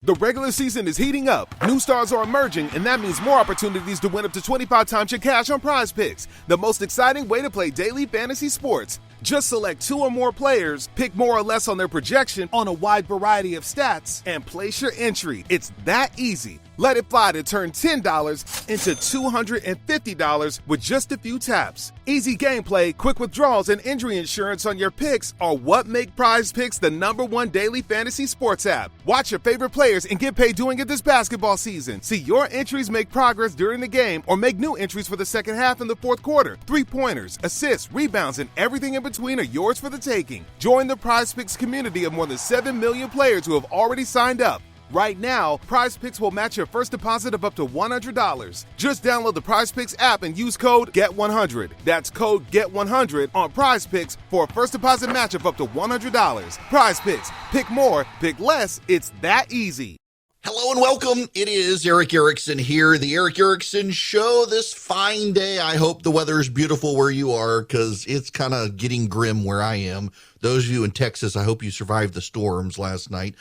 The regular season is heating up, new stars are emerging, and that means more opportunities to win up to 25 times your cash on Prize Picks, the most exciting way to play daily fantasy sports. Just select 2 or more players, pick more or less on their projection on a wide variety of stats, and place your entry. It's that easy. Let it fly to turn $10 into $250 with just a few taps. Easy gameplay, quick withdrawals, and injury insurance on your picks are what make Prize Picks the #1 daily fantasy sports app. Watch your favorite players and get paid doing it this basketball season. See your entries make progress during the game or make new entries for the second half in the fourth quarter. 3-pointers, assists, rebounds, and everything in between are yours for the taking. Join the Prize Picks community of more than 7 million players who have already signed up. Right now, Prize Picks will match your first deposit of up to $100. Just download the Prize Picks app and use code GET100. That's code GET100 on Prize Picks for a first deposit match of up to $100. Prize Picks. Pick more, pick less. It's that easy. Hello and welcome. It is Eric Erickson here, the Eric Erickson Show this fine day. I hope the weather is beautiful where you are because it's kind of getting grim where I am. Those of you in Texas, I hope you survived the storms last night.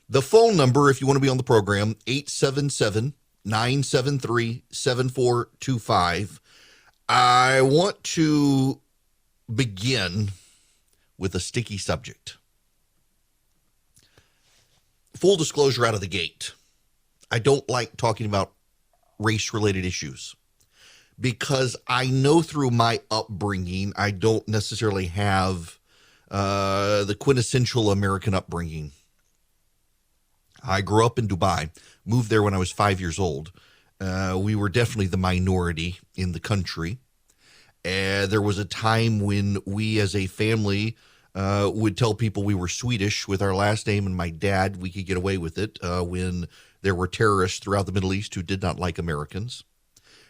The phone number, if you want to be on the program, 877-973-7425. I want to begin with a sticky subject. Full disclosure out of the gate. I don't like talking about race-related issues because I know through my upbringing, I don't necessarily have the quintessential American upbringing. I grew up in Dubai, moved there when I was 5 years old. We were definitely the minority in the country. There was a time when we as a family would tell people we were Swedish with our last name and my dad. We could get away with it when there were terrorists throughout the Middle East who did not like Americans.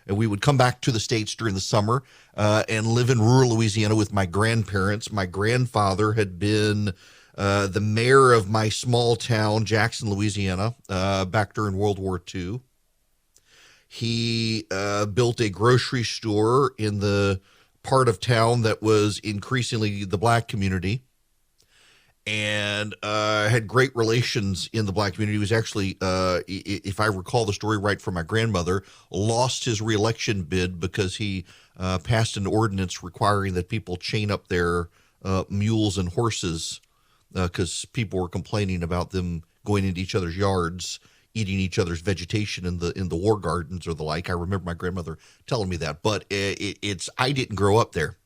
And we would come back to the States during the summer and live in rural Louisiana with my grandparents. My grandfather had been the mayor of my small town, Jackson, Louisiana, back during World War II. He built a grocery store in the part of town that was increasingly the black community and had great relations in the black community. He was actually, if I recall the story right from my grandmother, lost his reelection bid because he passed an ordinance requiring that people chain up their mules and horses because people were complaining about them going into each other's yards, eating each other's vegetation in the war gardens or the like. I remember my grandmother telling me that, but I didn't grow up there.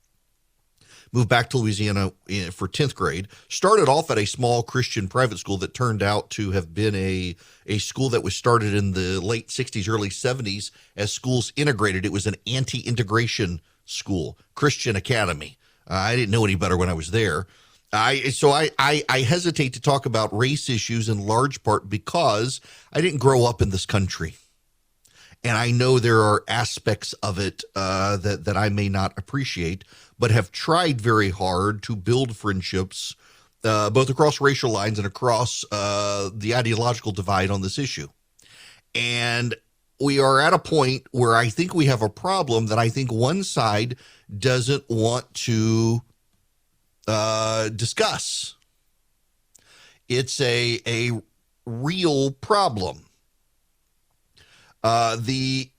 Moved back to Louisiana for 10th grade. Started off at a small Christian private school that turned out to have been a school that was started in the late 60s, early 70s as schools integrated. It was an anti-integration school, Christian Academy. I didn't know any better when I was there. So I hesitate to talk about race issues in large part because I didn't grow up in this country. And I know there are aspects of it that I may not appreciate, but have tried very hard to build friendships both across racial lines and across the ideological divide on this issue. And we are at a point where I think we have a problem that I think one side doesn't want to discuss. It's a real problem. The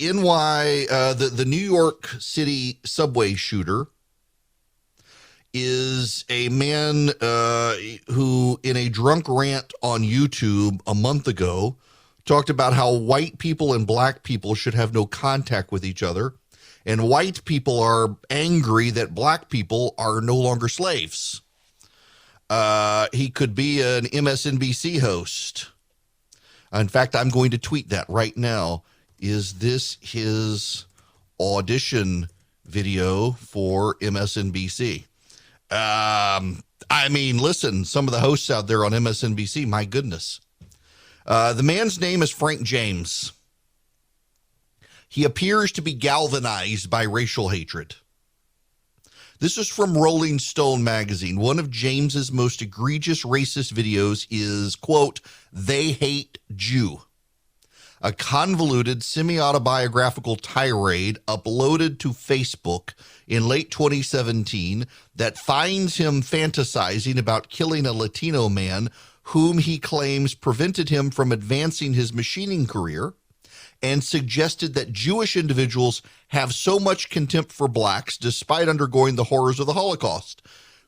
New York City subway shooter is a man who, in a drunk rant on YouTube a month ago, talked about how white people and black people should have no contact with each other. And white people are angry that black people are no longer slaves. He could be an MSNBC host. In fact, I'm going to tweet that right now. Is this his audition video for MSNBC? I mean, listen, some of the hosts out there on MSNBC, my goodness. The man's name is Frank James. He appears to be galvanized by racial hatred. This is from Rolling Stone magazine. One of James's most egregious racist videos is, quote, "They hate Jew." A convoluted semi-autobiographical tirade uploaded to Facebook in late 2017 that finds him fantasizing about killing a Latino man whom he claims prevented him from advancing his machining career, and suggested that Jewish individuals have so much contempt for blacks despite undergoing the horrors of the Holocaust.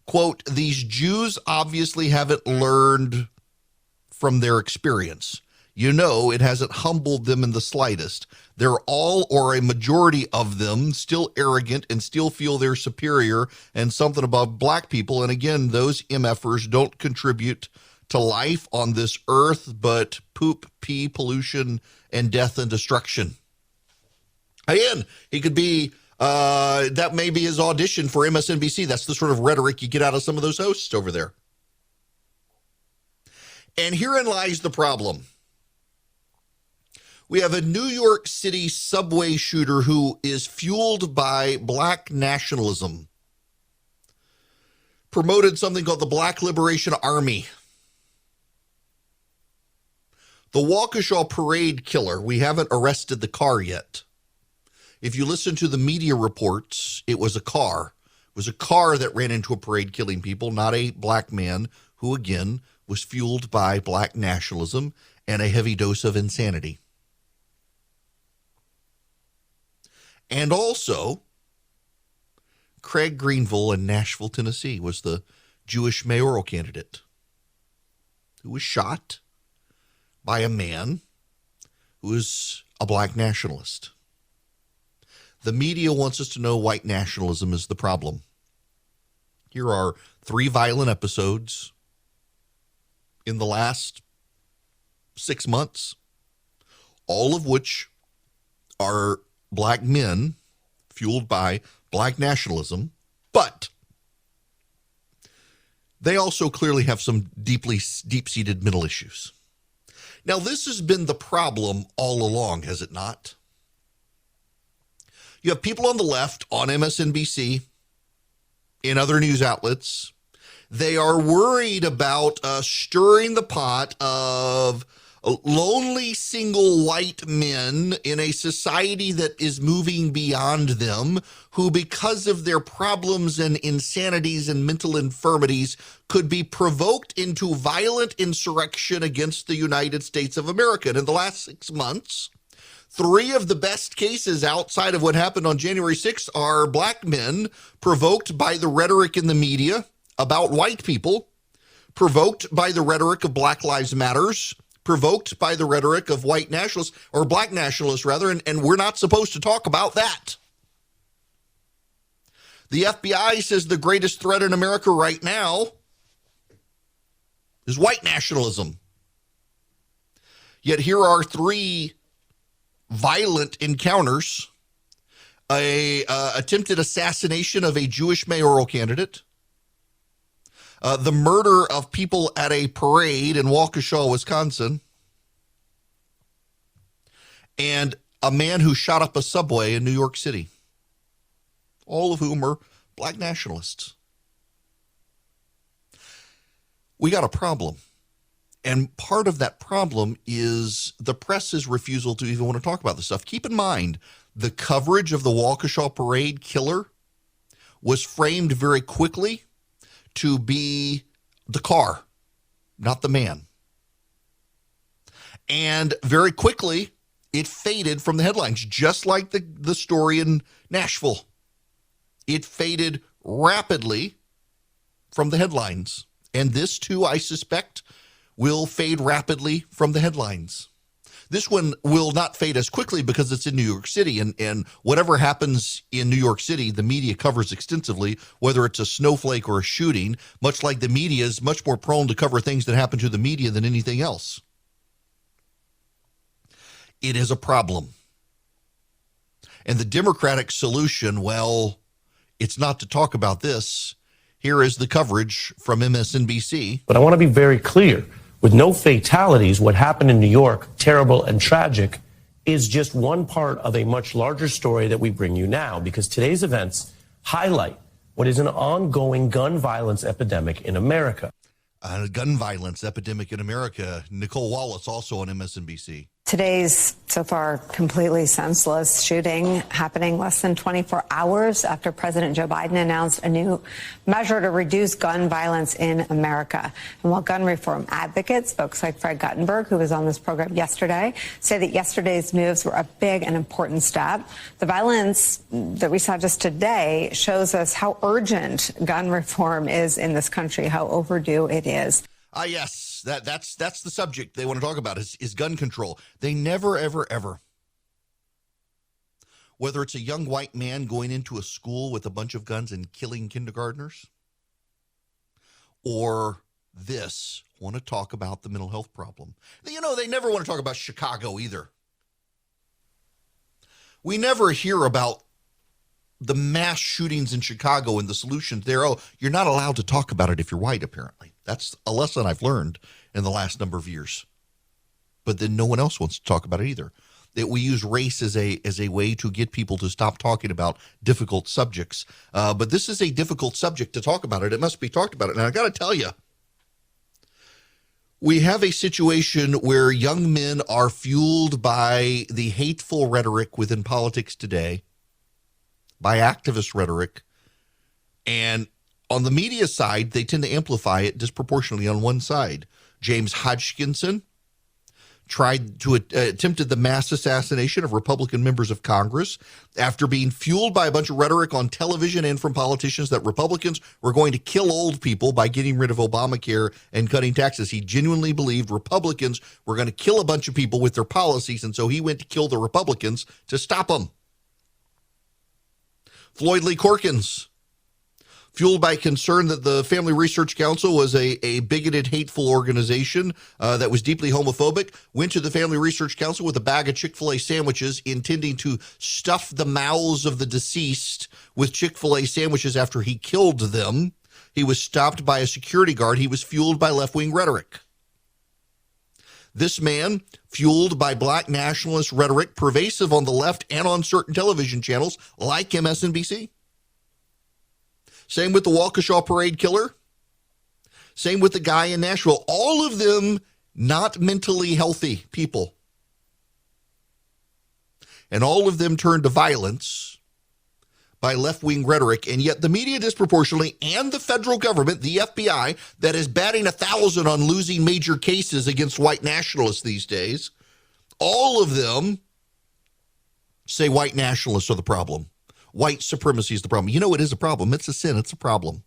Quote, these Jews obviously haven't learned from their experience. You know, it hasn't humbled them in the slightest. They're all, or a majority of them, still arrogant and still feel they're superior and something above black people. And again, those MFers don't contribute to life on this earth, but poop, pee, pollution, and death and destruction. Again, he could be, that may be his audition for MSNBC. That's the sort of rhetoric you get out of some of those hosts over there. And herein lies the problem. We have a New York City subway shooter who is fueled by black nationalism. Promoted something called the Black Liberation Army. The Waukesha parade killer, we haven't arrested the car yet. If you listen to the media reports, it was a car. It was a car that ran into a parade killing people, not a black man who, again, was fueled by black nationalism and a heavy dose of insanity. And also, Craig Greenville in Nashville, Tennessee, was the Jewish mayoral candidate who was shot by a man who is a black nationalist. The media wants us to know white nationalism is the problem. Here are 3 violent episodes in the last 6 months, all of which are black men fueled by black nationalism, but they also clearly have some deep-seated mental issues. Now, this has been the problem all along, has it not? You have people on the left, on MSNBC, in other news outlets. They are worried about stirring the pot of lonely single white men in a society that is moving beyond them, who, because of their problems and insanities and mental infirmities, could be provoked into violent insurrection against the United States of America. And in the last 6 months, 3 of the best cases outside of what happened on January 6th are black men provoked by the rhetoric in the media about white people, provoked by the rhetoric of Black Lives Matters, provoked by the rhetoric of white nationalists, or black nationalists rather, and we're not supposed to talk about that. The FBI says the greatest threat in America right now is white nationalism. Yet here are 3 violent encounters: a attempted assassination of a Jewish mayoral candidate, the murder of people at a parade in Waukesha, Wisconsin, and a man who shot up a subway in New York City, all of whom are black nationalists. We got a problem. And part of that problem is the press's refusal to even want to talk about this stuff. Keep in mind, the coverage of the Waukesha parade killer was framed very quickly to be the car, not the man. And very quickly, it faded from the headlines, just like the story in Nashville. It faded rapidly from the headlines. And this, too, I suspect, will fade rapidly from the headlines. This one will not fade as quickly because it's in New York City, and whatever happens in New York City, the media covers extensively, whether it's a snowflake or a shooting, much like the media is much more prone to cover things that happen to the media than anything else. It is a problem. And the Democratic solution, well, it's not to talk about this. Here is the coverage from MSNBC. But I want to be very clear. With no fatalities, what happened in New York, terrible and tragic, is just one part of a much larger story that we bring you now, because today's events highlight what is an ongoing gun violence epidemic in America. A gun violence epidemic in America. Nicole Wallace, also on MSNBC. Today's so far completely senseless shooting happening less than 24 hours after President Joe Biden announced a new measure to reduce gun violence in America. And while gun reform advocates, folks like Fred Guttenberg, who was on this program yesterday, say that yesterday's moves were a big and important step, the violence that we saw just today shows us how urgent gun reform is in this country, how overdue it is. Yes, that's the subject they want to talk about is gun control. They never, ever, whether it's a young white man going into a school with a bunch of guns and killing kindergartners, or this, want to talk about the mental health problem. You know, they never want to talk about Chicago either. We never hear about the mass shootings in Chicago and the solutions there. Oh, you're not allowed to talk about it if you're white, apparently. That's a lesson I've learned in the last number of years. But then no one else wants to talk about it either. That we use race as a way to get people to stop talking about difficult subjects. But this is a difficult subject to talk about it. It must be talked about. And I got to tell you, we have a situation where young men are fueled by the hateful rhetoric within politics today, by activist rhetoric, and on the media side, they tend to amplify it disproportionately on one side. James Hodgkinson attempted the mass assassination of Republican members of Congress after being fueled by a bunch of rhetoric on television and from politicians that Republicans were going to kill old people by getting rid of Obamacare and cutting taxes. He genuinely believed Republicans were going to kill a bunch of people with their policies, and so he went to kill the Republicans to stop them. Floyd Lee Corkins, fueled by concern that the Family Research Council was a bigoted, hateful organization that was deeply homophobic, went to the Family Research Council with a bag of Chick-fil-A sandwiches, intending to stuff the mouths of the deceased with Chick-fil-A sandwiches after he killed them. He was stopped by a security guard. He was fueled by left-wing rhetoric. This man, fueled by black nationalist rhetoric, pervasive on the left and on certain television channels like MSNBC. Same with the Waukesha Parade killer. Same with the guy in Nashville. All of them not mentally healthy people. And all of them turned to violence by left-wing rhetoric. And yet the media disproportionately and the federal government, the FBI, that is batting 1,000 on losing major cases against white nationalists these days, all of them say white nationalists are the problem. White supremacy is the problem. You know, it is a problem. It's a sin. It's a problem.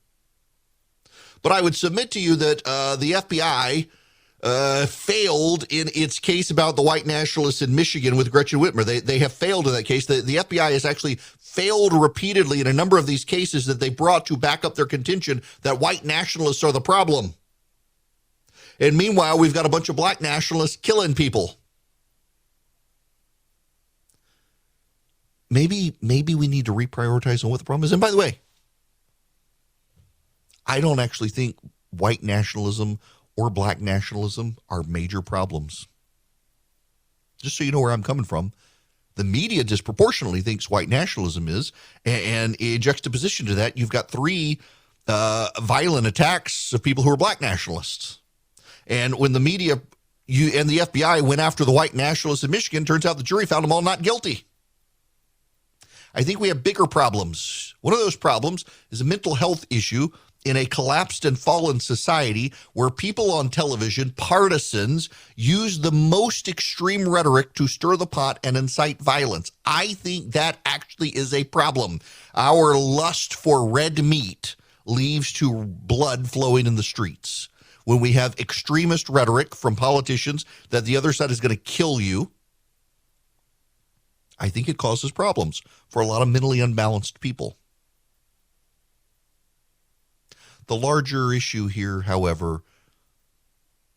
But I would submit to you that the FBI failed in its case about the white nationalists in Michigan with Gretchen Whitmer. They have failed in that case. The FBI has actually failed repeatedly in a number of these cases that they brought to back up their contention that white nationalists are the problem. And meanwhile, we've got a bunch of black nationalists killing people. Maybe we need to reprioritize on what the problem is. And by the way, I don't actually think white nationalism or black nationalism are major problems. Just so you know where I'm coming from, the media disproportionately thinks white nationalism is, and in juxtaposition to that, you've got three violent attacks of people who are black nationalists. And when the media and the FBI went after the white nationalists in Michigan, turns out the jury found them all not guilty. I think we have bigger problems. One of those problems is a mental health issue in a collapsed and fallen society where people on television, partisans, use the most extreme rhetoric to stir the pot and incite violence. I think that actually is a problem. Our lust for red meat leads to blood flowing in the streets. When we have extremist rhetoric from politicians that the other side is going to kill you, I think it causes problems for a lot of mentally unbalanced people. The larger issue here, however,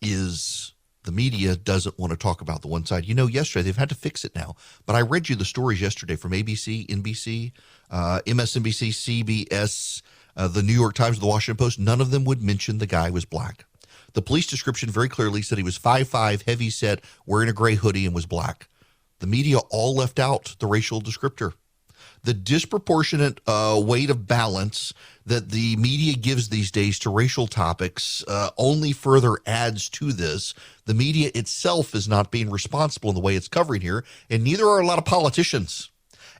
is the media doesn't want to talk about the one side. You know, yesterday, they've had to fix it now, but I read you the stories yesterday from ABC, NBC, MSNBC, CBS, the New York Times, the Washington Post. None of them would mention the guy was black. The police description very clearly said he was 5'5", heavy set, wearing a gray hoodie, and was black. The media all left out the racial descriptor. the disproportionate weight of balance that the media gives these days to racial topics only further adds to this. The media itself is not being responsible in the way it's covering here, and neither are a lot of politicians.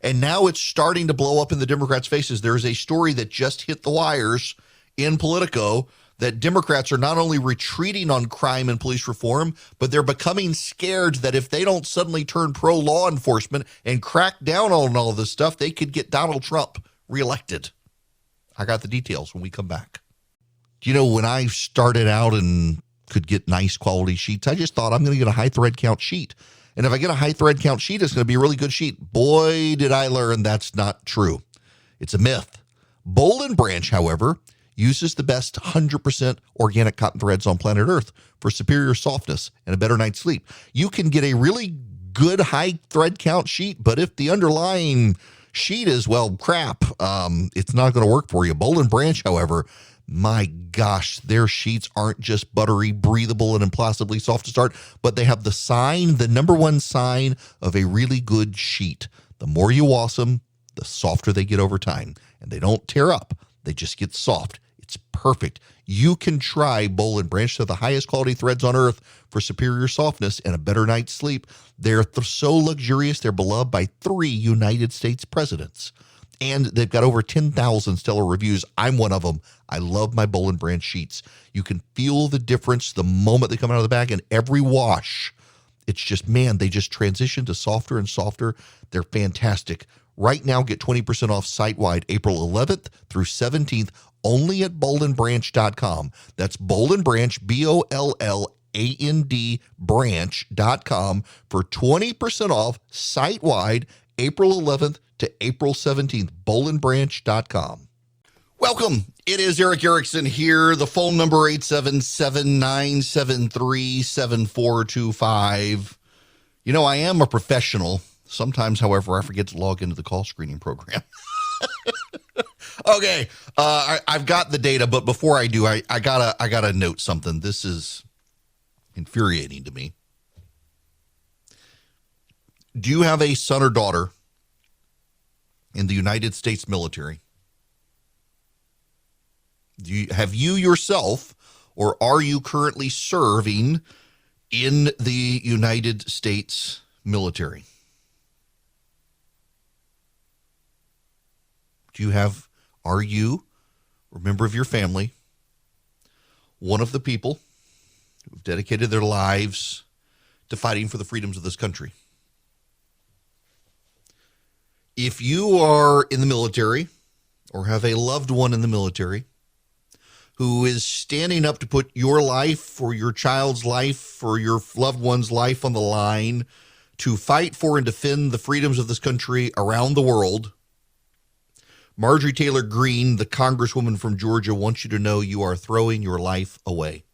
And now it's starting to blow up in the Democrats' faces. There's a story that just hit the wires in Politico that Democrats are not only retreating on crime and police reform, but they're becoming scared that if they don't suddenly turn pro-law enforcement and crack down on all this stuff, they could get Donald Trump reelected. I got the details when we come back. You know, when I started out and could get nice quality sheets, I just thought I'm going to get a high thread count sheet. And if I get a high thread count sheet, it's going to be a really good sheet. Boy, did I learn that's not true. It's a myth. Boll & Branch, however, uses the best 100% organic cotton threads on planet Earth for superior softness and a better night's sleep. You can get a really good high thread count sheet, but if the underlying sheet is, well, crap, it's not going to work for you. Boll & Branch, however, my gosh, their sheets aren't just buttery, breathable, and impossibly soft to start, but they have the sign, the number one sign of a really good sheet. The more you wash them, the softer they get over time. And they don't tear up. They just get soft. It's perfect. You can try Boll & Branch. They're the highest quality threads on earth for superior softness and a better night's sleep. They're so luxurious, they're beloved by 3 United States presidents. And they've got over 10,000 stellar reviews. I'm one of them. I love my Boll & Branch sheets. You can feel the difference the moment they come out of the bag, and every wash, it's just, man, they just transition to softer and softer. They're fantastic. Right now, get 20% off site-wide April 11th through 17th only at bollandbranch.com. That's Boll & Branch, BOLLAND branch.com for 20% off site-wide April 11th to April 17th, bollandbranch.com. Welcome. It is Eric Erickson here. The phone number 877-973-7425. You know, I am a professional. Sometimes, however, I forget to log into the call screening program. Okay, I've got the data, but before I do, I gotta note something. This is infuriating to me. Do you have a son or daughter in the United States military? Have you yourself, or are you currently serving in the United States military? Are you, or a member of your family, one of the people who've dedicated their lives to fighting for the freedoms of this country? If you are in the military or have a loved one in the military who is standing up to put your life or your child's life or your loved one's life on the line to fight for and defend the freedoms of this country around the world, Marjorie Taylor Greene, the congresswoman from Georgia, wants you to know you are throwing your life away.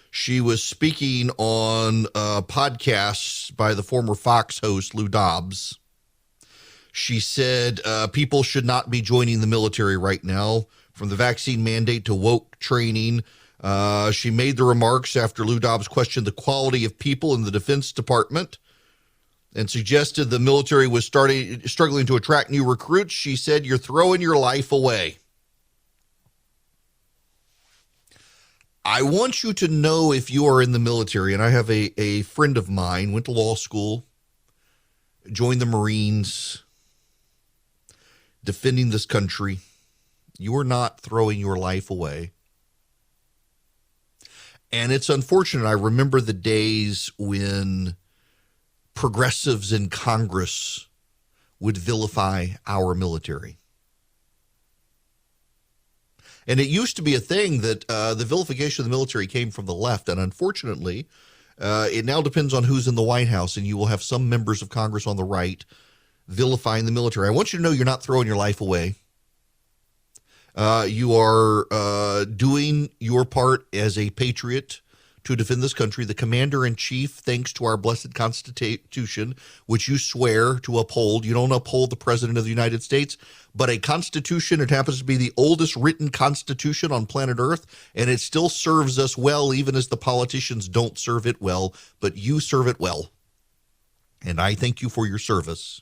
She was speaking on podcasts by the former Fox host, Lou Dobbs. She said people should not be joining the military right now, from the vaccine mandate to woke training. She made the remarks after Lou Dobbs questioned the quality of people in the Defense Department and suggested the military was struggling to attract new recruits. She said, "You're throwing your life away." I want you to know, if you are in the military, and I have a friend of mine, went to law school, joined the Marines, defending this country, you are not throwing your life away. And it's unfortunate. I remember the days when progressives in Congress would vilify our military. And it used to be a thing that the vilification of the military came from the left. And unfortunately, it now depends on who's in the White House. And you will have some members of Congress on the right vilifying the military. I want you to know you're not throwing your life away. You are doing your part as a patriot to defend this country. The commander-in-chief, thanks to our blessed Constitution, which you swear to uphold. You don't uphold the President of the United States, but a Constitution. It happens to be the oldest written Constitution on planet Earth, and it still serves us well, even as the politicians don't serve it well, but you serve it well. And I thank you for your service.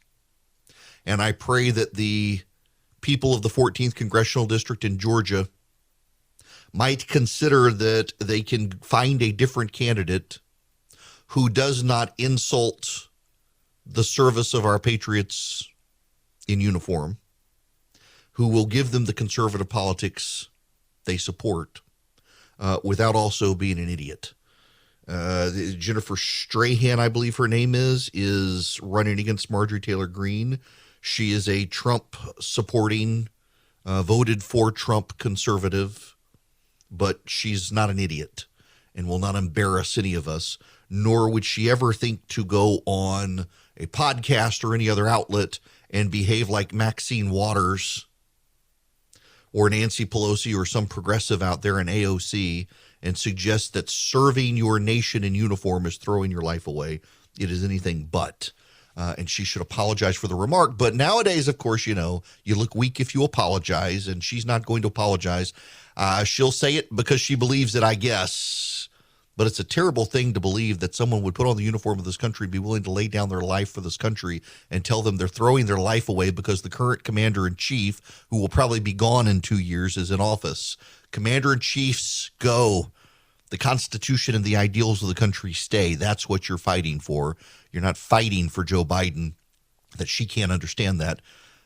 And I pray that the people of the 14th Congressional District in Georgia might consider that they can find a different candidate who does not insult the service of our patriots in uniform, who will give them the conservative politics they support without also being an idiot. Jennifer Strahan, I believe her name is running against Marjorie Taylor Greene. She is a Trump-supporting, voted for Trump conservative, but she's not an idiot and will not embarrass any of us, nor would she ever think to go on a podcast or any other outlet and behave like Maxine Waters or Nancy Pelosi or some progressive out there in AOC and suggest that serving your nation in uniform is throwing your life away. It is anything but. And she should apologize for the remark. But nowadays, of course, you look weak if you apologize, and she's not going to apologize. She'll say it because she believes it, I guess. But it's a terrible thing to believe that someone would put on the uniform of this country and be willing to lay down their life for this country and tell them they're throwing their life away because the current commander-in-chief, who will probably be gone in 2 years, is in office. Commander-in-chiefs, go. The Constitution and the ideals of the country stay. That's what you're fighting for. You're not fighting for Joe Biden. That she can't understand that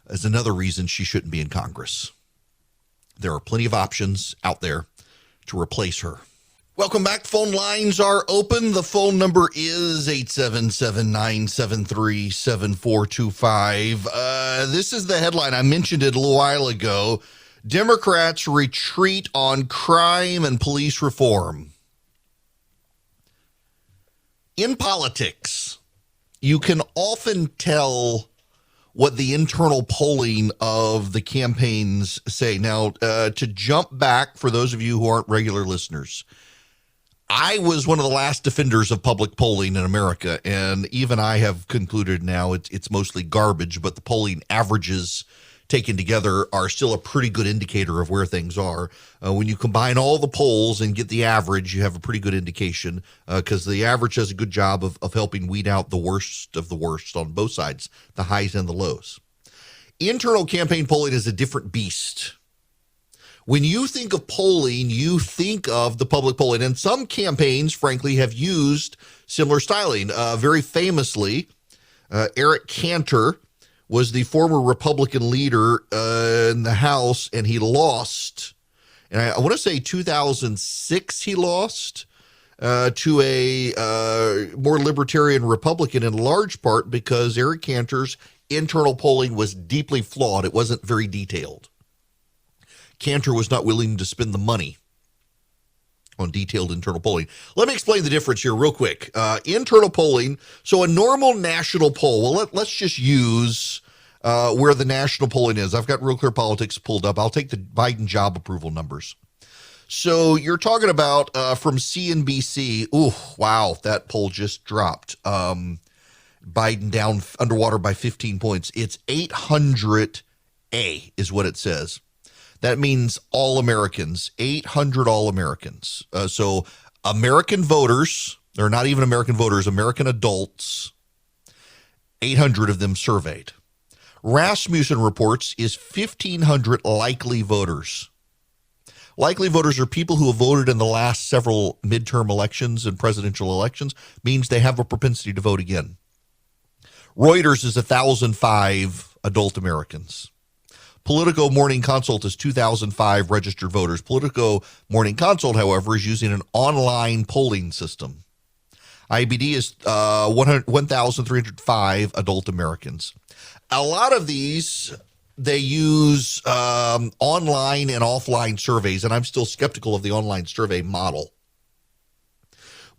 is another reason she shouldn't be in Congress. There are plenty of options out there to replace her. Welcome back. Phone lines are open. The phone number is 877-973-7425. This is the headline. I mentioned it a little while ago. Democrats retreat on crime and police reform. In politics, you can often tell what the internal polling of the campaigns say. Now, to jump back, for those of you who aren't regular listeners, I was one of the last defenders of public polling in America, and even I have concluded now it's mostly garbage, but the polling averages taken together are still a pretty good indicator of where things are. When you combine all the polls and get the average, you have a pretty good indication because the average does a good job of helping weed out the worst of the worst on both sides, the highs and the lows. Internal campaign polling is a different beast. When you think of polling, you think of the public polling, and some campaigns, frankly, have used similar styling. Very famously, Eric Cantor was the former Republican leader in the House, and he lost. And I want to say 2006 he lost to a more libertarian Republican, in large part because Eric Cantor's internal polling was deeply flawed. It wasn't very detailed. Cantor was not willing to spend the money on detailed internal polling. Let me explain the difference here real quick. Internal polling, so a normal national poll, well, let's just use where the national polling is. I've got Real Clear Politics pulled up. I'll take the Biden job approval numbers. So you're talking about from CNBC, ooh, wow, that poll just dropped. Biden down underwater by 15 points. It's 800A is what it says. That means all Americans, 800 all Americans. So American voters, or not even American voters, American adults, 800 of them surveyed. Rasmussen reports is 1,500 likely voters. Likely voters are people who have voted in the last several midterm elections and presidential elections, means they have a propensity to vote again. Reuters is 1,005 adult Americans. Politico Morning Consult is 2,005 registered voters. Politico Morning Consult, however, is using an online polling system. IBD is 1,305 adult Americans. A lot of these, they use online and offline surveys, and I'm still skeptical of the online survey model.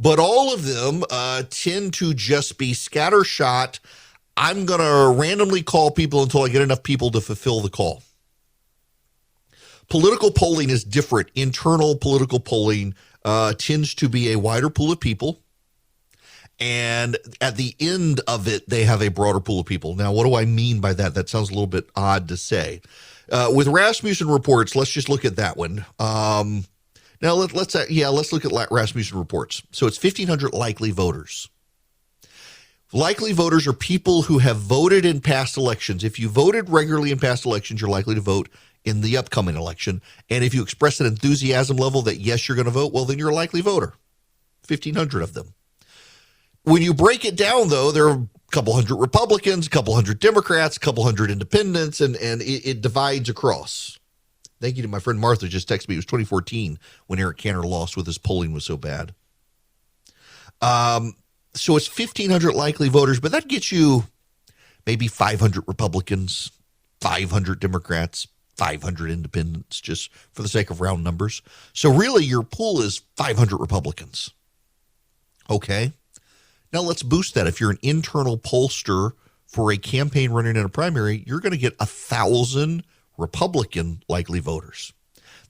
But all of them tend to just be scattershot. I'm going to randomly call people until I get enough people to fulfill the call. Political polling is different. Internal political polling tends to be a wider pool of people. And at the end of it, they have a broader pool of people. Now, what do I mean by that? That sounds a little bit odd to say. With Rasmussen reports, let's just look at that one. Now, let's look at Rasmussen reports. So it's 1,500 likely voters. Likely voters are people who have voted in past elections. If you voted regularly in past elections, you're likely to vote in the upcoming election. And if you express an enthusiasm level that, yes, you're going to vote, well, then you're a likely voter. 1,500 of them. When you break it down, though, there are a couple hundred Republicans, a couple hundred Democrats, a couple hundred independents, and it divides across. Thank you to my friend Martha, just texted me. It was 2014 when Eric Cantor lost with his polling was so bad. So it's 1,500 likely voters, but that gets you maybe 500 Republicans, 500 Democrats, 500 independents, just for the sake of round numbers. So really your pool is 500 Republicans. Okay. Now let's boost that. If you're an internal pollster for a campaign running in a primary, you're going to get 1,000 Republican likely voters.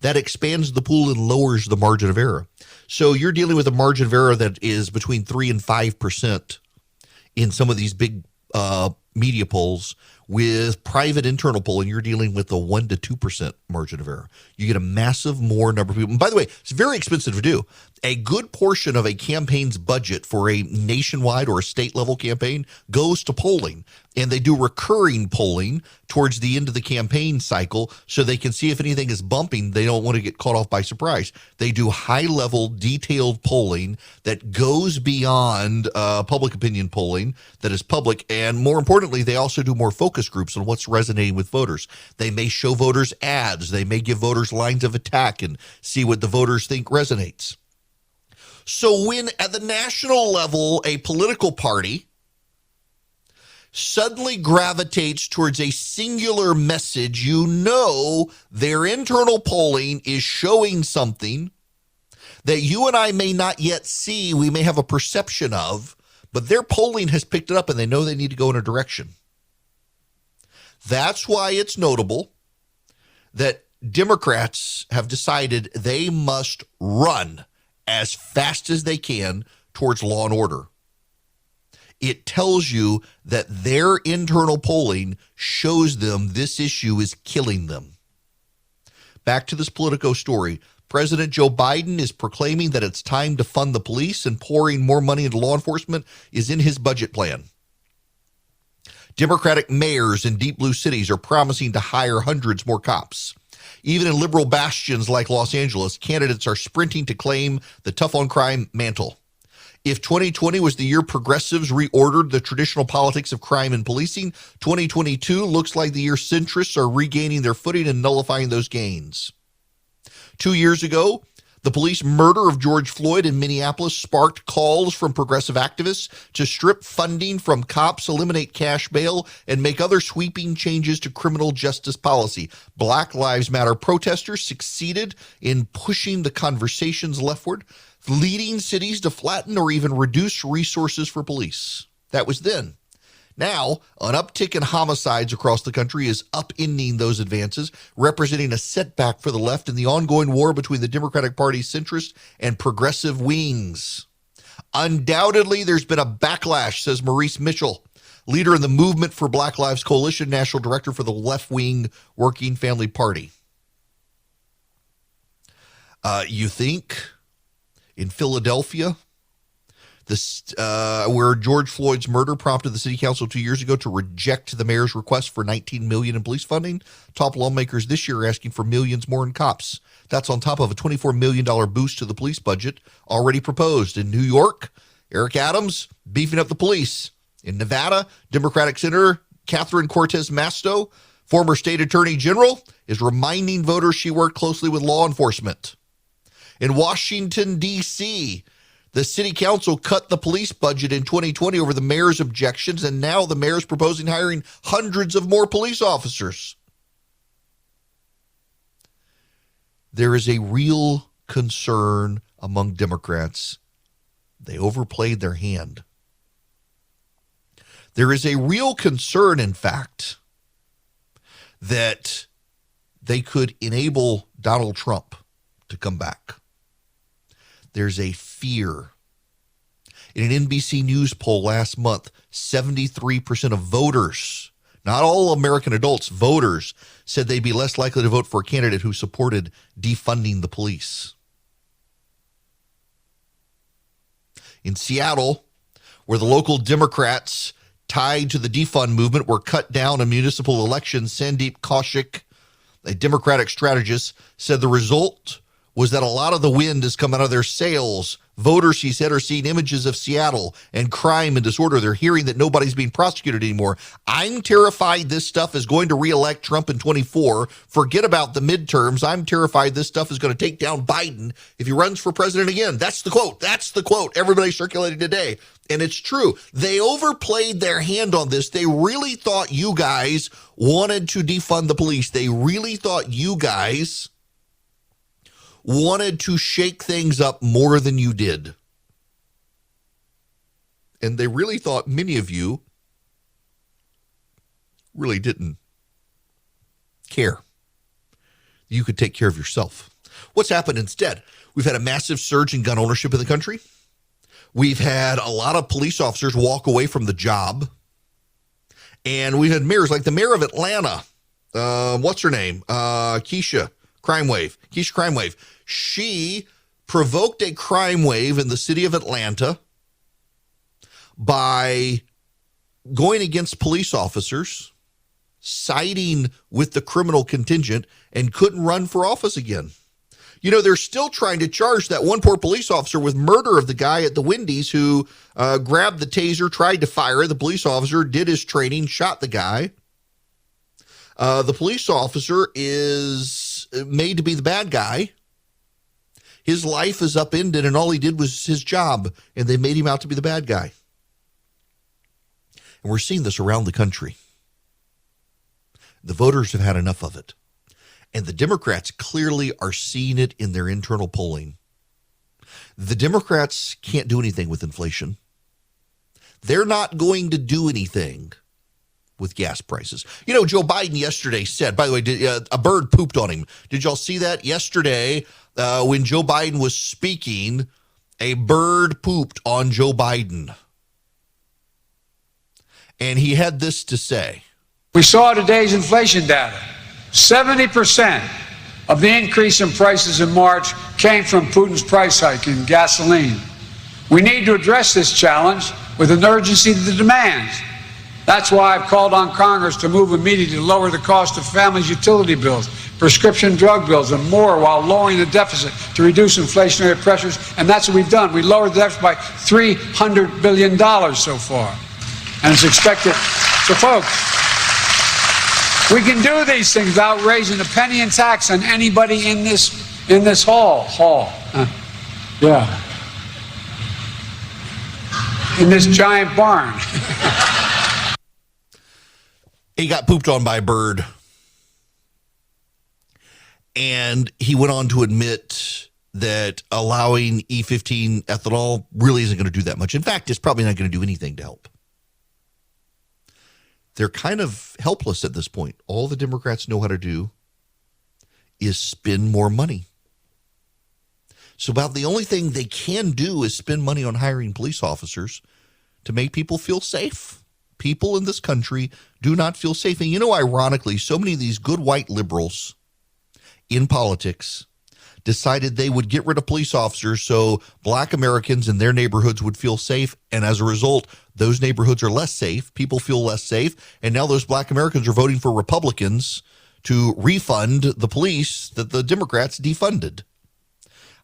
That expands the pool and lowers the margin of error. So you're dealing with a margin of error that is between 3 and 5% in some of these big media polls. With private internal polling, you're dealing with a 1 to 2% margin of error. You get a massive more number of people. And by the way, it's very expensive to do. A good portion of a campaign's budget for a nationwide or a state level campaign goes to polling. And they do recurring polling towards the end of the campaign cycle so they can see if anything is bumping. They don't want to get caught off by surprise. They do high level, detailed polling that goes beyond public opinion polling that is public. And more importantly, they also do more focus groups on what's resonating with voters. They may show voters ads. They may give voters lines of attack and see what the voters think resonates. So when at the national level, a political party suddenly gravitates towards a singular message, you know their internal polling is showing something that you and I may not yet see, we may have a perception of, but their polling has picked it up and they know they need to go in a direction. That's why it's notable that Democrats have decided they must run as fast as they can towards law and order. It tells you that their internal polling shows them this issue is killing them. Back to this Politico story. President Joe Biden is proclaiming that it's time to fund the police, and pouring more money into law enforcement is in his budget plan. Democratic mayors in deep blue cities are promising to hire hundreds more cops. Even in liberal bastions like Los Angeles, candidates are sprinting to claim the tough on crime mantle. If 2020 was the year progressives reordered the traditional politics of crime and policing, 2022 looks like the year centrists are regaining their footing and nullifying those gains. 2 years ago, the police murder of George Floyd in Minneapolis sparked calls from progressive activists to strip funding from cops, eliminate cash bail, and make other sweeping changes to criminal justice policy. Black Lives Matter protesters succeeded in pushing the conversations leftward, leading cities to flatten or even reduce resources for police. That was then. Now, an uptick in homicides across the country is upending those advances, representing a setback for the left in the ongoing war between the Democratic Party's centrist and progressive wings. Undoubtedly, there's been a backlash, says Maurice Mitchell, leader in the Movement for Black Lives Coalition, national director for the left-wing Working Family Party. You think in Philadelphia, where George Floyd's murder prompted the city council 2 years ago to reject the mayor's request for $19 million in police funding, top lawmakers this year are asking for millions more in cops. That's on top of a $24 million boost to the police budget already proposed. In New York, Eric Adams beefing up the police. In Nevada, Democratic Senator Catherine Cortez Masto, former state attorney general, is reminding voters she worked closely with law enforcement. In Washington, D.C., the city council cut the police budget in 2020 over the mayor's objections, and now the mayor's proposing hiring hundreds of more police officers. There is a real concern among Democrats. They overplayed their hand. There is a real concern, in fact, that they could enable Donald Trump to come back. There's a fear. In an NBC News poll last month, 73% of voters, not all American adults, voters, said they'd be less likely to vote for a candidate who supported defunding the police. In Seattle, where the local Democrats tied to the defund movement were cut down in municipal elections. Sandeep Kaushik, a Democratic strategist, said the result was that a lot of the wind has come out of their sails. Voters, he said, are seeing images of Seattle and crime and disorder. They're hearing that nobody's being prosecuted anymore. I'm terrified this stuff is going to reelect Trump in 24. Forget about the midterms. I'm terrified this stuff is going to take down Biden if he runs for president again. That's the quote. That's the quote everybody circulating today. And it's true. They overplayed their hand on this. They really thought you guys wanted to defund the police. They really thought you guys wanted to shake things up more than you did. And they really thought many of you really didn't care. You could take care of yourself. What's happened instead? We've had a massive surge in gun ownership in the country. We've had a lot of police officers walk away from the job. And we've had mayors like the mayor of Atlanta. What's her name? Keisha Crime Wave. She provoked a crime wave in the city of Atlanta by going against police officers, siding with the criminal contingent, and couldn't run for office again. You know, they're still trying to charge that one poor police officer with murder of the guy at the Wendy's who grabbed the taser, tried to fire. The police officer did his training, shot the guy. The police officer is made to be the bad guy. His life is upended, and all he did was his job, and they made him out to be the bad guy. And we're seeing this around the country. The voters have had enough of it. And the Democrats clearly are seeing it in their internal polling. The Democrats can't do anything with inflation. They're not going to do anything with gas prices. You know, Joe Biden yesterday said, by the way, a bird pooped on him. Did y'all see that? Yesterday, when Joe Biden was speaking, a bird pooped on Joe Biden. And he had this to say. We saw today's inflation data. 70% of the increase in prices in March came from Putin's price hike in gasoline. We need to address this challenge with an urgency to the demands. That's why I've called on Congress to move immediately to lower the cost of families' utility bills, prescription drug bills, and more while lowering the deficit to reduce inflationary pressures. And that's what we've done. We lowered the deficit by $300 billion so far. And it's expected. So, folks, we can do these things without raising a penny in tax on anybody in this hall. In this giant barn. He got pooped on by a bird. And he went on to admit that allowing E15 ethanol really isn't going to do that much. In fact, it's probably not going to do anything to help. They're kind of helpless at this point. All the Democrats know how to do is spend more money. So about the only thing they can do is spend money on hiring police officers to make people feel safe. People in this country do not feel safe. And you know, ironically, so many of these good white liberals in politics decided they would get rid of police officers so black Americans in their neighborhoods would feel safe. And as a result, those neighborhoods are less safe. People feel less safe. And now those black Americans are voting for Republicans to refund the police that the Democrats defunded.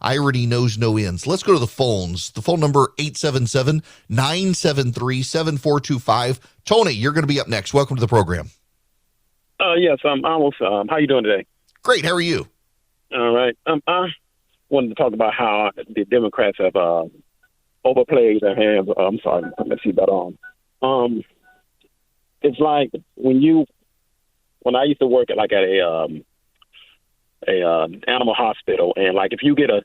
Irony knows no ends. Let's go to the phones. The phone number 877-973-7425. Tony, you're going to be up next. Welcome to the program. Yes, I'm almost. How you doing today? Great. How are you? All right. I wanted to talk about how the Democrats have overplayed their hands. I'm sorry. Let me see that on. It's like when I used to work at a animal hospital, and like if you get a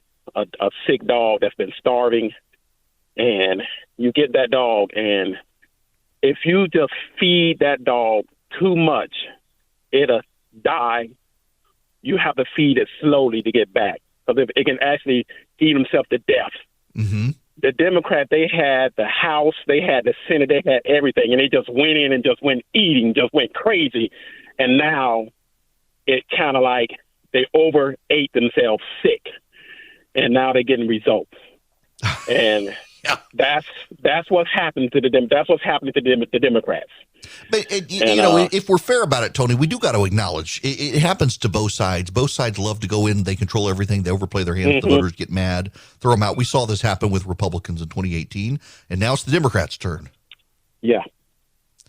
sick dog that's been starving, and you get that dog, and if you just feed that dog too much, it'll die. You have to feed it slowly to get back, because it can actually feed himself to death. Mm-hmm. The Democrat, they had the House, they had the Senate, they had everything, and they just went in and just went eating, just went crazy. And now it kind of like they overate themselves sick, and now they're getting results. And Yeah. That's what's happened to that's what's happening to the Democrats. But if we're fair about it, Tony, we do got to acknowledge it happens to both sides. Both sides love to go in, they control everything, they overplay their hands. The voters get mad, throw them out. We saw this happen with Republicans in 2018, and now it's the Democrats' turn. Yeah,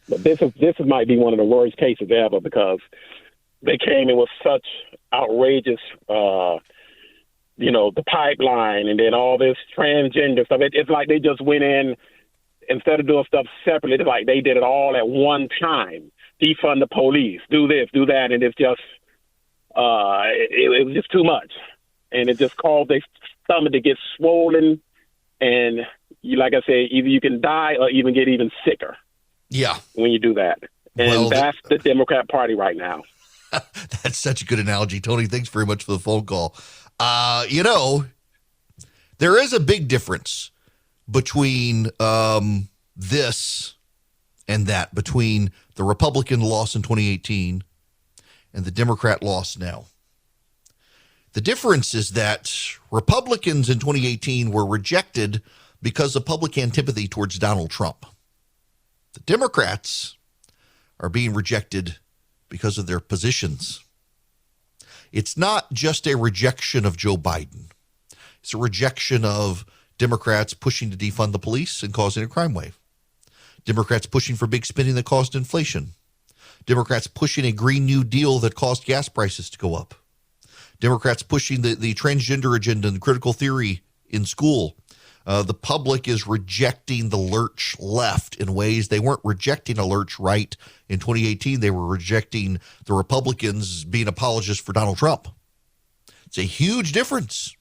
but this might be one of the worst cases ever because they came in with such outrageous, the pipeline and then all this transgender stuff. It's like they just went in. Instead of doing stuff separately, it's like they did it all at one time. Defund the police, do this, do that, and it's just it was just too much, and it just caused their stomach to get swollen, and like I said, either you can die or even get even sicker. Yeah, when you do that, and that's the Democrat Party right now. That's such a good analogy, Tony. Thanks very much for the phone call. There is a big difference between this and that, between the Republican loss in 2018 and the Democrat loss now. The difference is that Republicans in 2018 were rejected because of public antipathy towards Donald Trump. The Democrats are being rejected because of their positions. It's not just a rejection of Joe Biden. It's a rejection of Democrats pushing to defund the police and causing a crime wave. Democrats pushing for big spending that caused inflation. Democrats pushing a Green New Deal that caused gas prices to go up. Democrats pushing the transgender agenda and critical theory in school. The public is rejecting the lurch left in ways they weren't rejecting a lurch right in 2018. They were rejecting the Republicans being apologists for Donald Trump. It's a huge difference.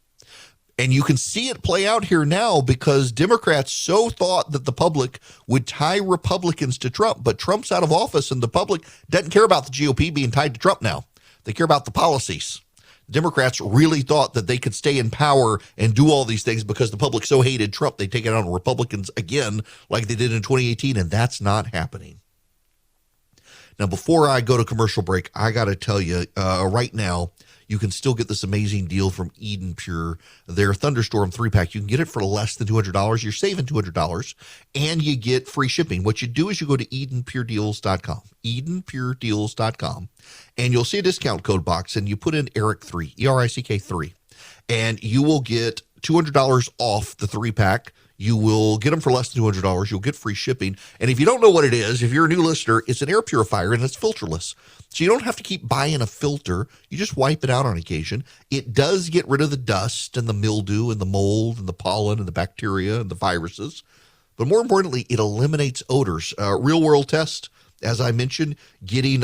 And you can see it play out here now because Democrats so thought that the public would tie Republicans to Trump, but Trump's out of office and the public doesn't care about the GOP being tied to Trump now. They care about the policies. Democrats really thought that they could stay in power and do all these things because the public so hated Trump, they take it out on Republicans again like they did in 2018, and that's not happening. Now, before I go to commercial break, I got to tell you right now, you can still get this amazing deal from Eden Pure, their Thunderstorm 3-pack. You can get it for less than $200. You're saving $200, and you get free shipping. What you do is you go to EdenPureDeals.com, EdenPureDeals.com, and you'll see a discount code box, and you put in ERIC3, ERICK3, and you will get $200 off the 3-pack. You will get them for less than $200. You'll get free shipping. And if you don't know what it is, if you're a new listener, it's an air purifier, and it's filterless. So you don't have to keep buying a filter. You just wipe it out on occasion. It does get rid of the dust and the mildew and the mold and the pollen and the bacteria and the viruses. But more importantly, it eliminates odors. Real-world test, as I mentioned, getting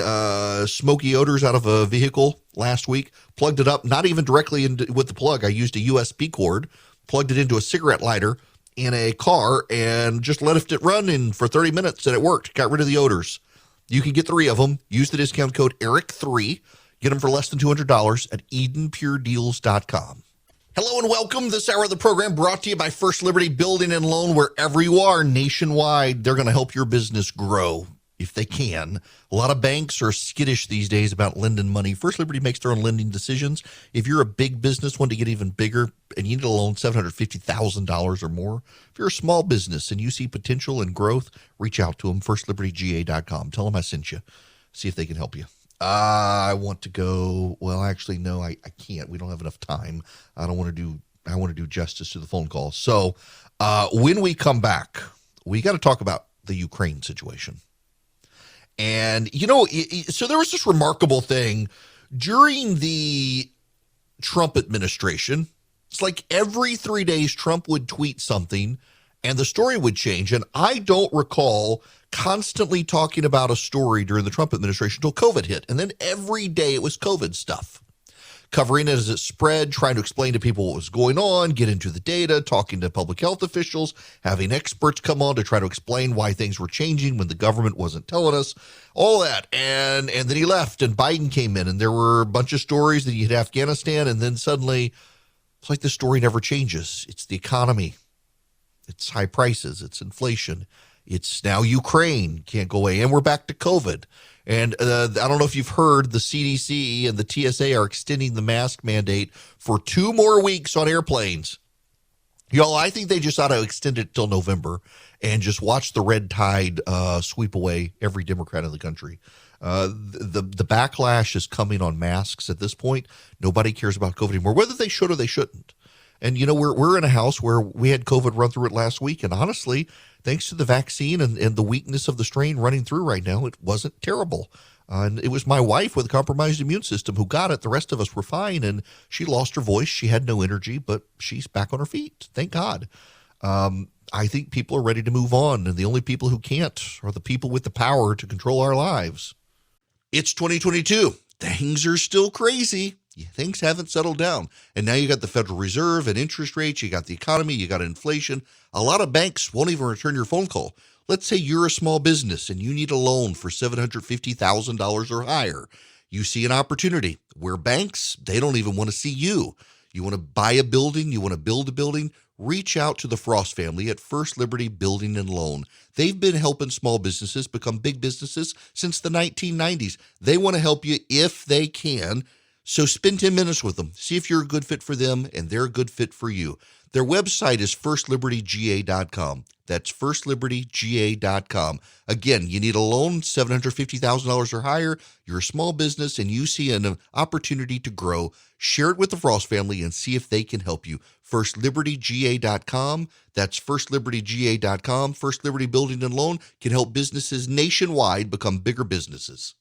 smoky odors out of a vehicle last week. Plugged it up, not even directly with the plug. I used a USB cord, plugged it into a cigarette lighter in a car, and just let it run for 30 minutes, and it worked. Got rid of the odors. You can get 3 of them. Use the discount code ERIC3. Get them for less than $200 at EdenPureDeals.com. Hello and welcome. This hour of the program brought to you by First Liberty Building and Loan. Wherever you are nationwide, they're going to help your business grow if they can. A lot of banks are skittish these days about lending money. First Liberty makes their own lending decisions. If you're a big business, want to get even bigger, and you need a loan $750,000 or more, if you're a small business and you see potential and growth, reach out to them, firstlibertyga.com. Tell them I sent you. See if they can help you. I want to go. Well, actually, no, I can't. We don't have enough time. I want to do justice to the phone call. So when we come back, we got to talk about the Ukraine situation. And, so there was this remarkable thing during the Trump administration. It's like every 3 days, Trump would tweet something and the story would change. And I don't recall constantly talking about a story during the Trump administration until COVID hit. And then every day it was COVID stuff. Covering it as it spread, trying to explain to people what was going on, get into the data, talking to public health officials, having experts come on to try to explain why things were changing when the government wasn't telling us, all that. And then he left and Biden came in and there were a bunch of stories that he had Afghanistan. And then suddenly it's like the story never changes. It's the economy. It's high prices. It's inflation. It's now Ukraine can't go away. And we're back to COVID. And I don't know if you've heard, the CDC and the TSA are extending the mask mandate for 2 more weeks on airplanes. Y'all, I think they just ought to extend it till November and just watch the red tide sweep away every Democrat in the country. The backlash is coming on masks at this point. Nobody cares about COVID anymore, whether they should or they shouldn't. And, you know, we're in a house where we had COVID run through it last week. And honestly, thanks to the vaccine and the weakness of the strain running through right now, it wasn't terrible. And it was my wife with a compromised immune system who got it. The rest of us were fine. And she lost her voice. She had no energy, but she's back on her feet. Thank God. I think people are ready to move on. And the only people who can't are the people with the power to control our lives. It's 2022. Things are still crazy. Things haven't settled down. And now you got the Federal Reserve and interest rates. You got the economy. You got inflation. A lot of banks won't even return your phone call. Let's say you're a small business and you need a loan for $750,000 or higher. You see an opportunity where banks, they don't even want to see you. You want to buy a building. You want to build a building. Reach out to the Frost family at First Liberty Building and Loan. They've been helping small businesses become big businesses since the 1990s. They want to help you if they can. So spend 10 minutes with them. See if you're a good fit for them and they're a good fit for you. Their website is firstlibertyga.com. That's firstlibertyga.com. Again, you need a loan, $750,000 or higher. You're a small business and you see an opportunity to grow. Share it with the Frost family and see if they can help you. Firstlibertyga.com. That's firstlibertyga.com. First Liberty Building and Loan can help businesses nationwide become bigger businesses.